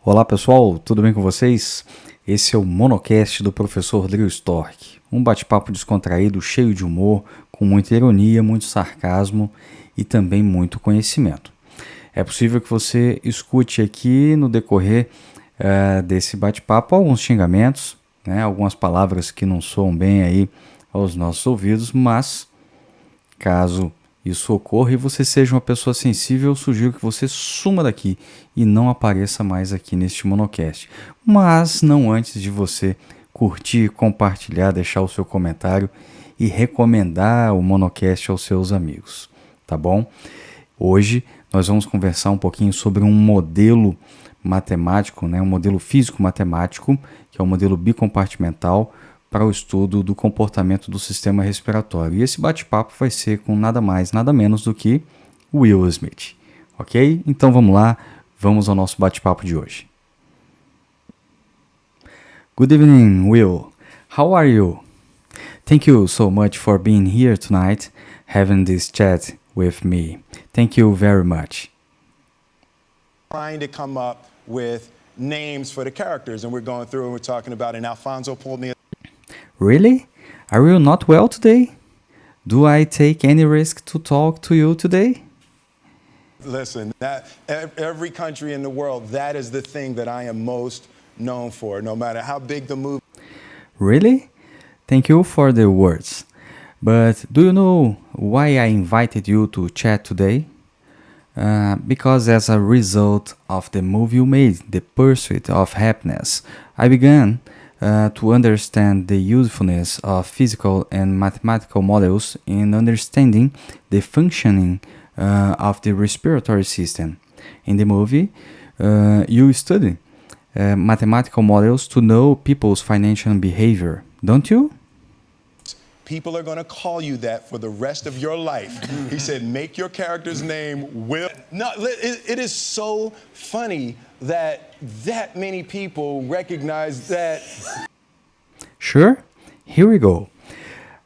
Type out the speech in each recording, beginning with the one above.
Olá pessoal, tudo bem com vocês? Esse é o Monocast do professor Drill Stork, um bate-papo descontraído, cheio de humor, com muita ironia, muito sarcasmo e também muito conhecimento. É possível que você escute aqui no decorrer desse bate-papo alguns xingamentos, né, algumas palavras que não soam bem aí aos nossos ouvidos, mas caso isso ocorra e você seja uma pessoa sensível, eu sugiro que você suma daqui e não apareça mais aqui neste monocast. Mas não antes de você curtir, compartilhar, deixar o seu comentário e recomendar o monocast aos seus amigos, tá bom? Hoje nós vamos conversar um pouquinho sobre um modelo matemático, né, um modelo físico-matemático, que é o modelo bicompartimental, para o estudo do comportamento do sistema respiratório. E esse bate-papo vai ser com nada mais, nada menos do que Will Smith. Ok? Então vamos lá, vamos ao nosso bate-papo de hoje. Good evening, Will. How are you? Thank you so much for being here tonight, having this chat with me. Thank you very much. Trying to come up with names for the characters, and we're going through and we're talking about, and Alfonso pulled me. Really? Are you not well today? Do I take any risk to talk to you today? Listen, that every country in the world, that is the thing that I am most known for, no matter how big the movie. Really? Thank you for the words. But do you know why I invited you to chat today? Because as a result of the movie you made, The Pursuit of Happiness, I began to understand the usefulness of physical and mathematical models in understanding the functioning of the respiratory system. In the movie, you study mathematical models to know people's financial behavior, don't you? People are going to call you that for the rest of your life. He said, make your character's name Will. No, it is so funny that many people recognize that. Sure? Here we go.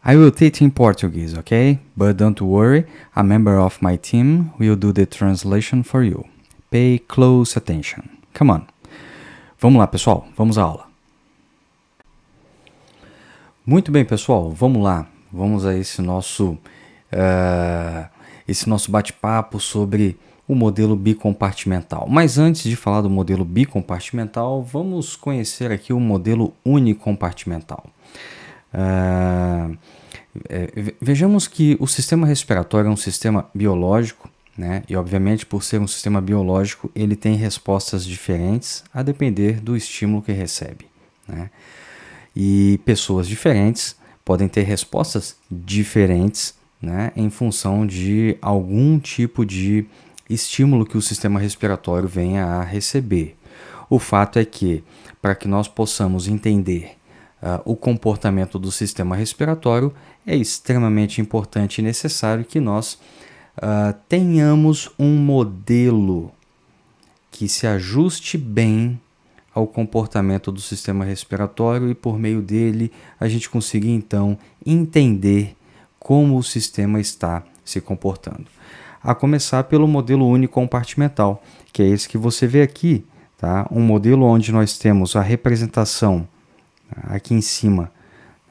I will teach in Portuguese, okay? But don't worry, a member of my team will do the translation for you. Pay close attention. Come on. Vamos lá, pessoal. Vamos à aula. Muito bem, pessoal. Vamos lá. Vamos a esse nosso bate-papo sobre o modelo bicompartimental. Mas antes de falar do modelo bicompartimental, vamos conhecer aqui o modelo unicompartimental. Vejamos que o sistema respiratório é um sistema biológico, né? E obviamente por ser um sistema biológico, ele tem respostas diferentes a depender do estímulo que recebe, né? E pessoas diferentes podem ter respostas diferentes, né, em função de algum tipo de estímulo que o sistema respiratório venha a receber. O fato é que, para que nós possamos entender o comportamento do sistema respiratório, é extremamente importante e necessário que nós tenhamos um modelo que se ajuste bem ao comportamento do sistema respiratório e por meio dele a gente consiga então entender como o sistema está se comportando. A começar pelo modelo unicompartimental, que é esse que você vê aqui, tá? Um modelo onde nós temos a representação aqui em cima,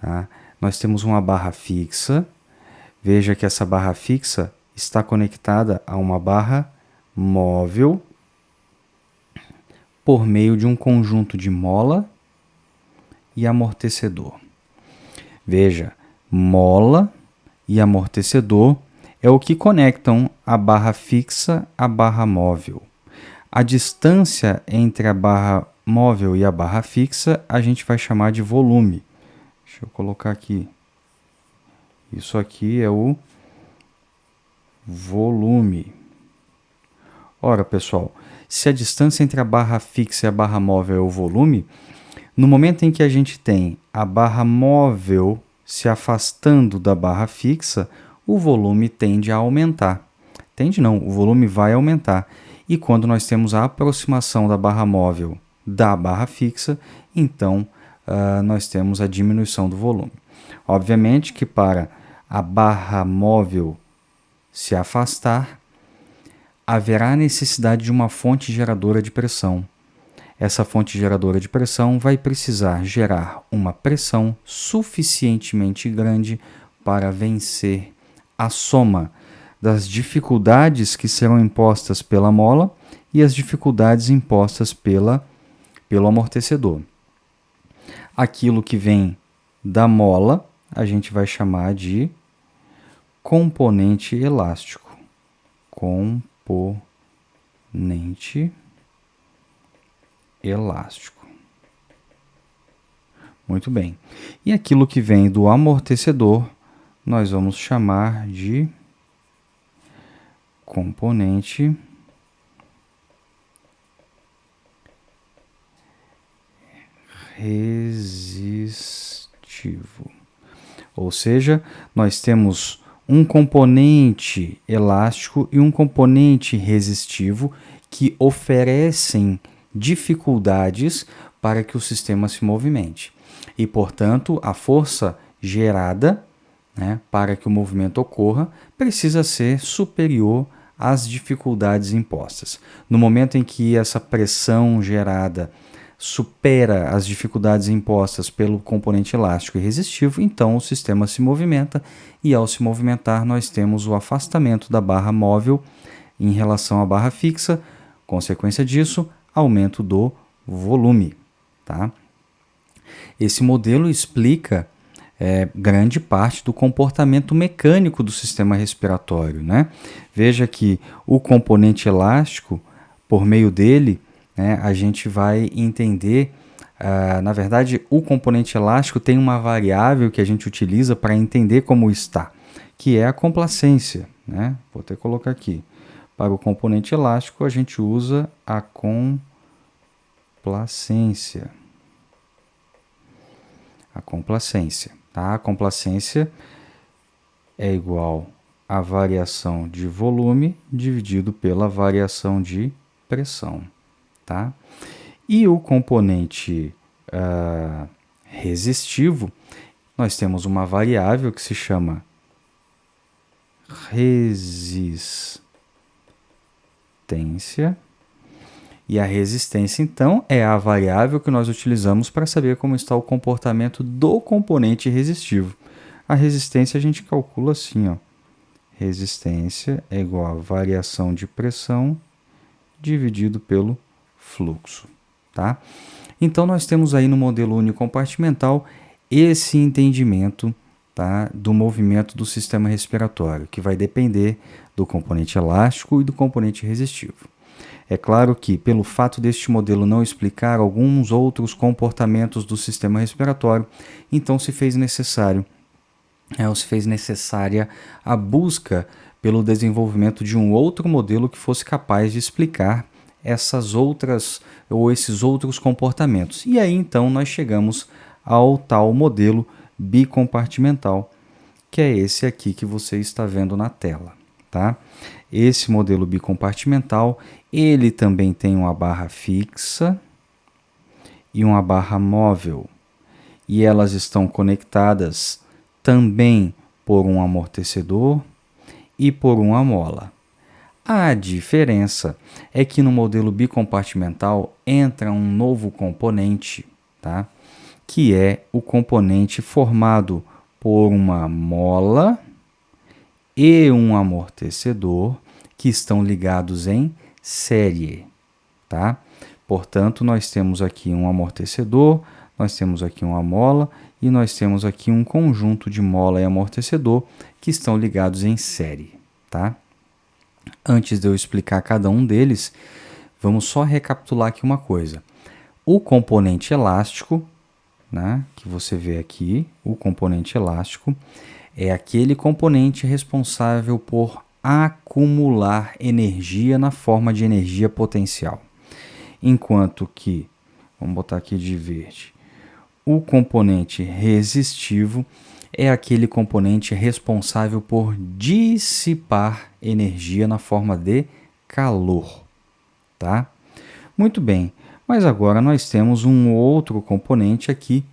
tá? Nós temos uma barra fixa. Veja que essa barra fixa está conectada a uma barra móvel por meio de um conjunto de mola e amortecedor. Veja, mola e amortecedor é o que conectam a barra fixa à barra móvel. A distância entre a barra móvel e a barra fixa a gente vai chamar de volume. Deixa eu colocar aqui. Isso aqui é o volume. Ora, pessoal, se a distância entre a barra fixa e a barra móvel é o volume, no momento em que a gente tem a barra móvel se afastando da barra fixa, o volume tende a aumentar. Tende não, o volume vai aumentar. E quando nós temos a aproximação da barra móvel da barra fixa, então nós temos a diminuição do volume. Obviamente que para a barra móvel se afastar, haverá necessidade de uma fonte geradora de pressão. essa fonte geradora de pressão vai precisar gerar uma pressão suficientemente grande para vencer a soma das dificuldades que serão impostas pela mola e as dificuldades impostas pelo amortecedor. Aquilo que vem da mola a gente vai chamar de componente elástico. Componente elástico. Muito bem. E aquilo que vem do amortecedor nós vamos chamar de componente resistivo. Ou seja, nós temos um componente elástico e um componente resistivo que oferecem dificuldades para que o sistema se movimente. E, portanto, a força gerada, para que o movimento ocorra precisa ser superior às dificuldades impostas. No momento em que essa pressão gerada supera as dificuldades impostas pelo componente elástico e resistivo, então o sistema se movimenta e, ao se movimentar, nós temos o afastamento da barra móvel em relação à barra fixa. Consequência disso, aumento do volume. Tá? Esse modelo explica grande parte do comportamento mecânico do sistema respiratório. Veja que o componente elástico, por meio dele, a gente vai entender, na verdade, o componente elástico tem uma variável que a gente utiliza para entender como está, que é a complacência. Vou até colocar aqui. Para o componente elástico, a gente usa a complacência. A complacência. Tá? A complacência é igual à variação de volume dividido pela variação de pressão. Tá? E o componente resistivo, nós temos uma variável que se chama resistência. E a resistência, então, é a variável que nós utilizamos para saber como está o comportamento do componente resistivo. A resistência a gente calcula assim, ó. Resistência é igual a variação de pressão dividido pelo fluxo. Tá? Então, nós temos aí no modelo unicompartimental esse entendimento, tá, do movimento do sistema respiratório, que vai depender do componente elástico e do componente resistivo. É claro que, pelo fato deste modelo não explicar alguns outros comportamentos do sistema respiratório, então se fez necessária a busca pelo desenvolvimento de um outro modelo que fosse capaz de explicar esses outros comportamentos. E aí, então, nós chegamos ao tal modelo bicompartimental, que é esse aqui que você está vendo na tela. Tá? Esse modelo bicompartimental, ele também tem uma barra fixa e uma barra móvel. E elas estão conectadas também por um amortecedor e por uma mola. A diferença é que no modelo bicompartimental entra um novo componente, tá? Que é o componente formado por uma mola e um amortecedor que estão ligados em série, tá? Portanto, nós temos aqui um amortecedor, nós temos aqui uma mola e nós temos aqui um conjunto de mola e amortecedor que estão ligados em série, tá? Antes de eu explicar cada um deles, vamos só recapitular aqui uma coisa. O componente elástico, que você vê aqui, o componente elástico, é aquele componente responsável por acumular energia na forma de energia potencial. Enquanto que, vamos botar aqui de verde, o componente resistivo é aquele componente responsável por dissipar energia na forma de calor. Tá? Muito bem, mas agora nós temos um outro componente aqui,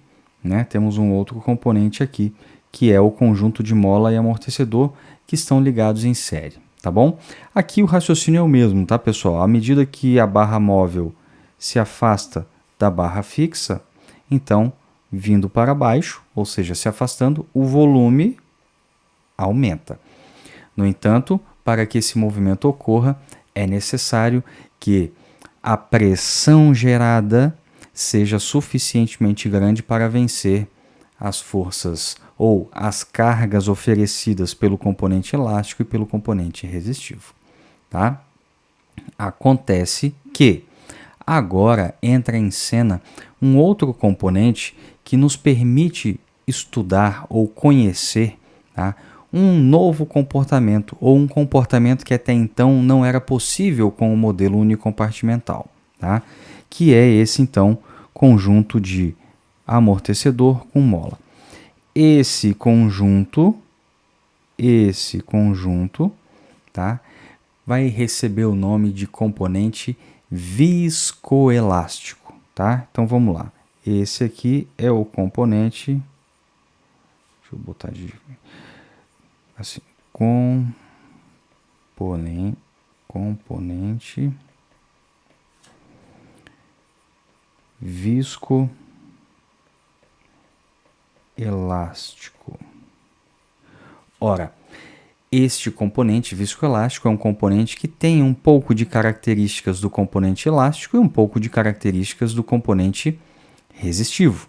que é o conjunto de mola e amortecedor que estão ligados em série, tá bom? Aqui o raciocínio é o mesmo, tá, pessoal? À medida que a barra móvel se afasta da barra fixa, então, vindo para baixo, ou seja, se afastando, o volume aumenta. No entanto, para que esse movimento ocorra, é necessário que a pressão gerada seja suficientemente grande para vencer as forças ou as cargas oferecidas pelo componente elástico e pelo componente resistivo. Tá? Acontece que agora entra em cena um outro componente que nos permite estudar ou conhecer, tá, um novo comportamento ou um comportamento que até então não era possível com o modelo unicompartimental, tá? Que é esse então conjunto de amortecedor com mola. Esse conjunto, tá, vai receber o nome de componente viscoelástico, tá? Então vamos lá. Esse aqui é o componente, deixa eu botar de assim, componente viscoelástico. Ora, este componente viscoelástico é um componente que tem um pouco de características do componente elástico e um pouco de características do componente resistivo,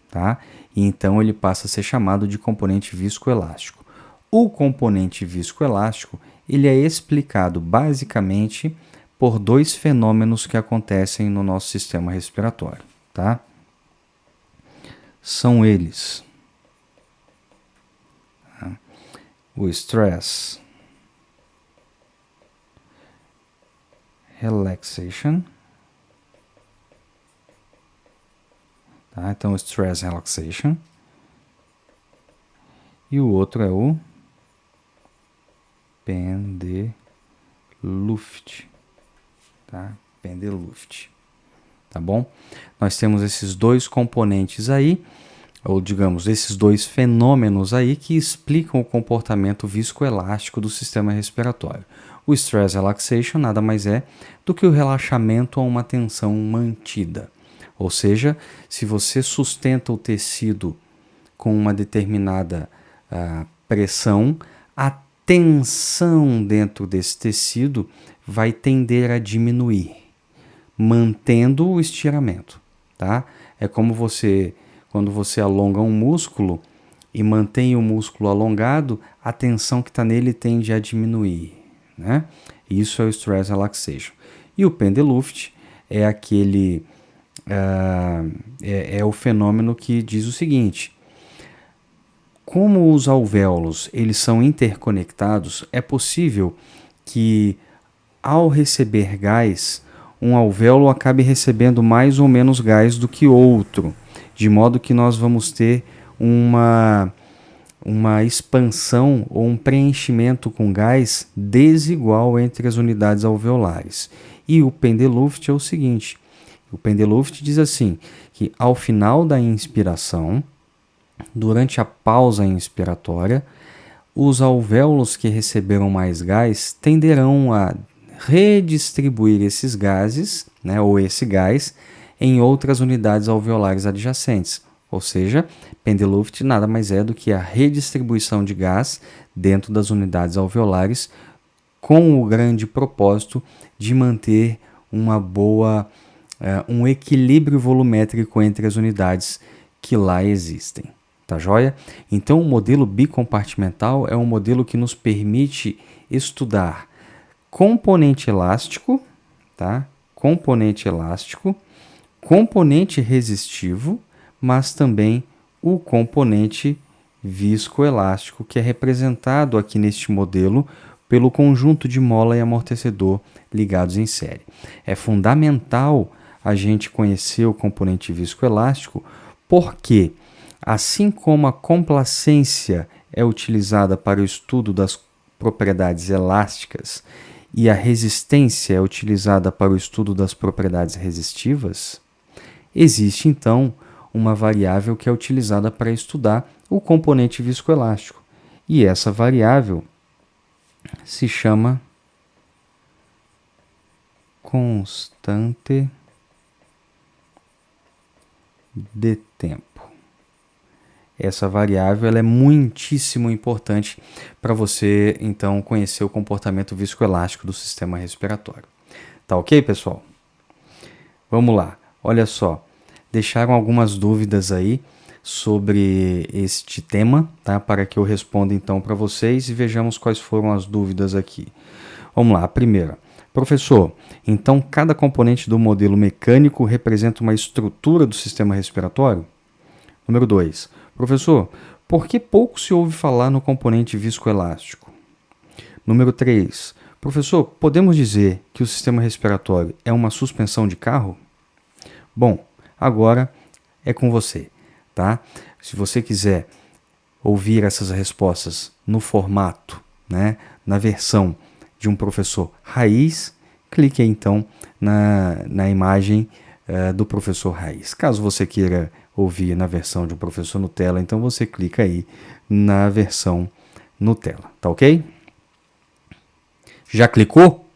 tá? E então ele passa a ser chamado de componente viscoelástico. O componente viscoelástico ele é explicado basicamente por dois fenômenos que acontecem no nosso sistema respiratório, tá? São eles o stress relaxation, tá? Então, stress relaxation, e o outro é o Pendeluft, tá? Pendeluft, tá bom? Nós temos esses dois componentes aí, ou digamos, esses dois fenômenos aí que explicam o comportamento viscoelástico do sistema respiratório. O stress relaxation nada mais é do que o relaxamento a uma tensão mantida. Ou seja, se você sustenta o tecido com uma determinada pressão, a tensão dentro desse tecido vai tender a diminuir, mantendo o estiramento, tá? É como quando você alonga um músculo e mantém o músculo alongado, a tensão que está nele tende a diminuir, né? Isso é o stress relaxation. E o Pendeluft é aquele é o fenômeno que diz o seguinte: como os alvéolos eles são interconectados, é possível que ao receber gás, um alvéolo acabe recebendo mais ou menos gás do que outro, de modo que nós vamos ter uma expansão ou um preenchimento com gás desigual entre as unidades alveolares. E o Pendeluft é o seguinte: o Pendeluft diz assim, que ao final da inspiração, durante a pausa inspiratória, os alvéolos que receberam mais gás tenderão a redistribuir esses gases, né, ou esse gás, em outras unidades alveolares adjacentes. Ou seja, Pendeluft nada mais é do que a redistribuição de gás dentro das unidades alveolares, com o grande propósito de manter um equilíbrio volumétrico entre as unidades que lá existem. Tá joia? Então, o modelo bicompartimental é um modelo que nos permite estudar componente elástico, tá? Componente elástico, componente resistivo, mas também o componente viscoelástico, que é representado aqui neste modelo pelo conjunto de mola e amortecedor ligados em série. É fundamental a gente conhecer o componente viscoelástico porque, assim como a complacência é utilizada para o estudo das propriedades elásticas e a resistência é utilizada para o estudo das propriedades resistivas, existe então uma variável que é utilizada para estudar o componente viscoelástico. E essa variável se chama constante de tempo. Essa variável ela é muitíssimo importante para você, então, conhecer o comportamento viscoelástico do sistema respiratório. Tá ok, pessoal? Vamos lá. Olha só. Deixaram algumas dúvidas aí sobre este tema, tá? Para que eu responda, então, para vocês e vejamos quais foram as dúvidas aqui. Vamos lá. A primeira. Professor, então cada componente do modelo mecânico representa uma estrutura do sistema respiratório? Número 2. Professor, por que pouco se ouve falar no componente viscoelástico? Número 3. Professor, podemos dizer que o sistema respiratório é uma suspensão de carro? Bom, agora é com você, tá? Se você quiser ouvir essas respostas no formato, né, na versão de um professor raiz, clique aí, então na imagem do professor raiz. Caso você queira ouvir na versão de um professor Nutella, então você clica aí na versão Nutella, tá ok? Já clicou?